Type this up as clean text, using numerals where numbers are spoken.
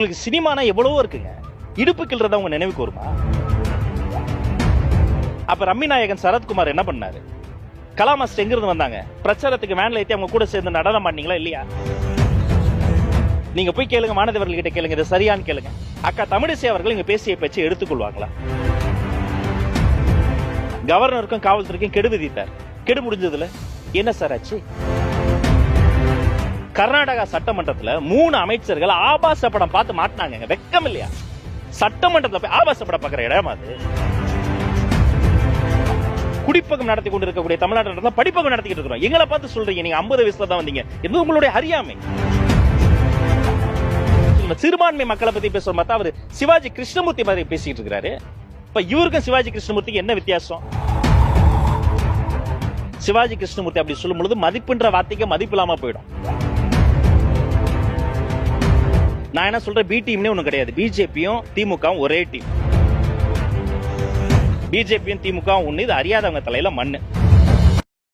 உங்களுக்கு சினிமானா எவ்வளவோ இருக்குங்க. இடுப்பு கிள்றத உங்க நினைவுக்கு வருமா? அப்ப ரம்மிநாயகன் சரத்குமார் என்ன பண்ணாரு? கலாமாஸ்டர் எங்க இருந்து வந்தாங்க? பிரச்சாரத்துக்கு வேன்ல ஏத்தி அவங்க கூட சேர்ந்து நடனம் பண்ணீங்களா இல்லையா? நீங்க போய் கேளுங்க, மாணவர்கள் கிட்ட கேளுங்க, இது சரியான்னு கேளுங்க. அக்கா தமிழிசை அவர்கள் இங்க பேசிய பேச்சு எடுத்துக்கொள்வாங்களா? கவர்னருக்கும் காவல்துறைக்கும் கெடு விதித்தார். கெடு முடிஞ்சதுல என்ன சார் ஆச்சு? கர்நாடகா சட்டமன்றத்துல 3 அமைச்சர்கள் ஆபாச படம் பார்த்து மாட்டினாங்க. வெக்கம் இல்லையா? சட்டமன்றத்துல போய் ஆபாச படம் பாக்குற இடம் அது. குடிப்பகம் நடத்தி கொண்டு இருக்கக்கூடிய தமிழ்நாட்டில் படிப்பகம் நடத்திக்கிட்டு இருக்கிறோம். எங்களை பார்த்து சொல்றீங்க நீங்க 50 வயசுல தான் வந்தீங்க. இது உங்களுடைய அறியாமை. சிறுபான்மை மக்களை பத்தி பேசுற மாதிரி அவரு சிவாஜி கிருஷ்ணமூர்த்தி மாதிரி பேசிட்டு இருக்காரு. இப்ப இவருக்கும் சிவாஜி கிருஷ்ணமூர்த்திக்கு என்ன வித்தியாசம்? சிவாஜி கிருஷ்ணமூர்த்தி அப்படி சொல்லும் பொழுது மதிப்புன்ற வார்த்தைக்கு மதிப்பு இல்லாம போயிடும். நான் என்ன சொல்றேன், பி டீம்னே ஒண்ணு கிடையாது. பிஜேபியும் திமுகவும் ஒரே டீம். பிஜேபியும் திமுகவும் ஒண்ணு. இது அறியாதவங்க தலையில மண்ணு.